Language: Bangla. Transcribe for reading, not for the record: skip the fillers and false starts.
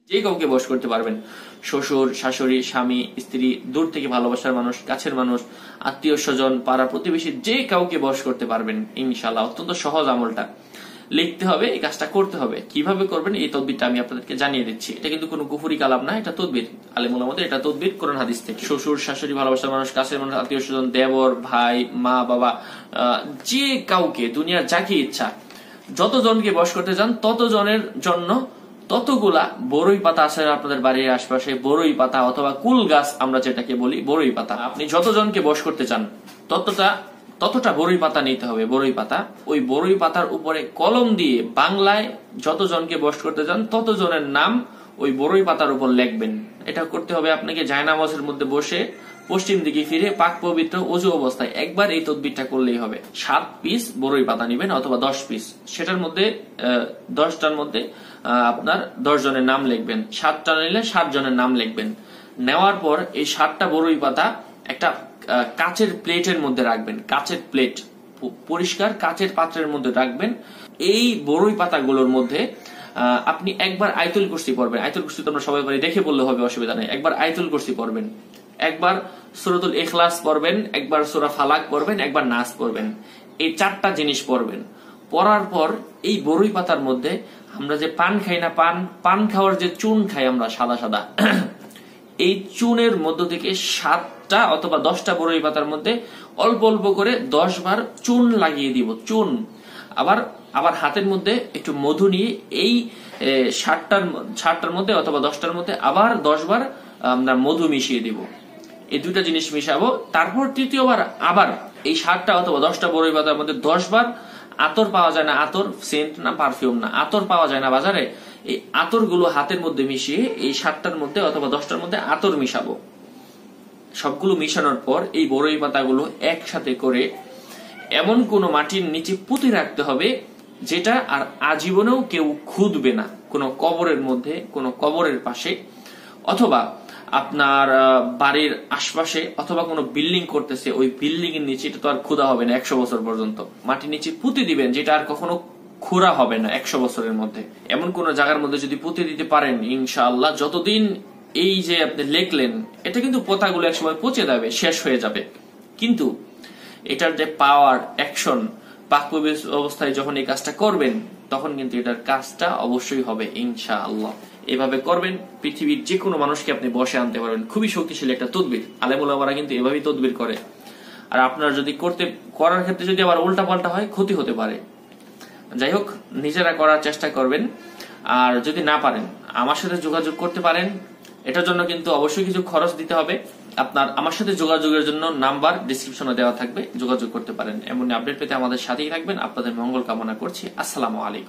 যে কাউকে বশ করতে পারবেন, শ্বশুর, শাশুড়ি, স্বামী, স্ত্রী, দূর থেকে ভালোবাসার মানুষ, কাছের মানুষ, আত্মীয় স্বজন, পাড়া প্রতিবেশী, যে কাউকে বশ করতে পারবেন ইনশাআল্লাহ। অত্যন্ত সহজ আমলটা, লিখতে হবে, এই কাজটা করতে হবে। কিভাবে করবেন এই তদবিরটা আমি আপনাদেরকে জানিয়ে দিচ্ছি। এটা কিন্তু কোনো কুফরি কালাম না, এটা তদবির, আলেমুল আমাদের এটা তদবির কোরআন হাদিস থেকে। শ্বশুর, শাশুড়ি, ভালোবাসার মানুষ, কাছের মানুষ, আত্মীয় স্বজন, দেবর, ভাই, মা, বাবা, যে কাউকে, দুনিয়ার যাকে ইচ্ছা যতজনকে বশ করতে চান ততজনের জন্য ততগুলা বড়ই পাতা আছে আপনাদের বাড়ির আশপাশে, বড়ই পাতা অথবা কুল গাছ আমরা যেটাকে বলি বড়ই পাতা, আপনি যতজনকে বশ করতে চান ততটা বড়ই পাতা নিতে হবে। বড়ই পাতা, ওই বড়ই পাতার উপরে কলম দিয়ে বাংলায় যতজনকে বশ করতে চান ততজনের নাম ওই বড়ই পাতার উপর লিখবেন। এটা করতে হবে আপনাকে জায়নামাজের মধ্যে বসে পশ্চিম দিকে ফিরে পাক পবিত্র ওযু অবস্থায় একবার এই তদবিরটা করলেই হবে। 7 পিস বড়ই পাতা নেবেন অথবা 10 পিস, সেটার মধ্যে 10টার মধ্যে আপনার 10 জনের নাম লিখবেন, 7টা নিলে 7 জনের নাম লিখবেন। নেওয়ার পর এই 7টা বড়ই পাতা একটা কাচের প্লেটের মধ্যে রাখবেন, কাচের প্লেট, পরিষ্কার কাচের পাত্রের মধ্যে রাখবেন। এই বড়ই পাতাগুলোর মধ্যে আপনি একবার আয়াতুল কুরসি পড়বেন। আয়াতুল কুরসি তোমরা সবাই পারি, দেখে বললে হবে, অসুবিধা নেই। একবার আয়াতুল কুরসি পড়বেন, একবার সূরাতুল ইখলাস পড়বেন, একবার সূরা ফালাক পড়বেন, একবার নাস পড়বেন। এই 4টা জিনিস পড়বেন। পড়ার পর এই বড়ই পাতার মধ্যে আমরা যে পান খাই না, পান খাওয়ার যে চুন খাই আমরা সাদা সাদা, এই চুনের মধ্য থেকে 7টা অথবা 10টা বড়ই পাতার মধ্যে অল্প অল্প করে 10 বার চুন লাগিয়ে দিব। চুন আবার হাতের মধ্যে একটু মধু নিয়ে এই 7টার মধ্যে অথবা 10টার মধ্যে আবার 10 বার আমরা মধু মিশিয়ে দিব। এই দুইটা জিনিস মিশাবো। তারপর তৃতীয়বার আবার এই 7টা অথবা 10টা বড়ই পাতার মধ্যে 10 বার, আতর পাওয়া যায় না, আতর সেন্ট না পারফিউম না, আতর পাওয়া যায় না বাজারে, এই আতর গুলো হাতের মধ্যে মিশিয়ে এই 7টার মধ্যে অথবা 10টার মধ্যে আতর মিশাবো। সবগুলো মিশানোর পর এই বড়ই পাতাগুলো একসাথে করে এমন কোন মাটির নিচে পুঁতে রাখতে হবে যেটা আর আজীবনেও কেউ খুঁজবে না, কোন কবরের মধ্যে, কোন কবরের পাশে, অথবা আপনার বাড়ির আশপাশে, অথবা কোনো বিল্ডিং করতেছে ওই বিল্ডিং এর নিচে। এটা তো আর খোদা হবে না 100 বছর পর্যন্ত, মাটির নিচে পুঁতে দিবেন যেটা আর কখনো খোঁড়া হবে না 100 বছরের মধ্যে। এমন কোন জায়গার মধ্যে যদি পুঁতে দিতে পারেন ইনশাআল্লাহ, যতদিন এই যে আপনি লিখলেন, এটা কিন্তু পাতাগুলো একসময় পচে যাবে, শেষ হয়ে যাবে, কিন্তু এটার যে পাওয়ার, অ্যাকশন, পাক পবিত্র অবস্থায় যখন এই কাজটা করবেন তখন কিন্তু এটার কাজটা অবশ্যই হবে ইনশাআল্লাহ। এভাবে করবেন, পৃথিবীর যে কোনো মানুষকে আপনি বসে আনতে পারবেন। খুবই শক্তিশালী একটা তদবির, আলেমুল আমারা কিন্তু এভাবেই তদবির করে। আর আপনার যদি করার ক্ষেত্রে যদি আবার উল্টা পাল্টা হয়, ক্ষতি হতে পারে। যাই হোক, নিজেরা করার চেষ্টা করবেন। আর যদি না পারেন আমার সাথে যোগাযোগ করতে পারেন। এটার জন্য কিন্তু অবশ্যই কিছু খরচ দিতে হবে। আপনার আমার সাথে যোগাযোগের জন্য নাম্বার ডেসক্রিপশনে দেওয়া থাকবে, যোগাযোগ করতে পারেন। এমন আপডেট পেতে আমাদের সাথেই থাকবেন। আপনাদের মঙ্গল কামনা করছি। আসসালামু আলাইকুম।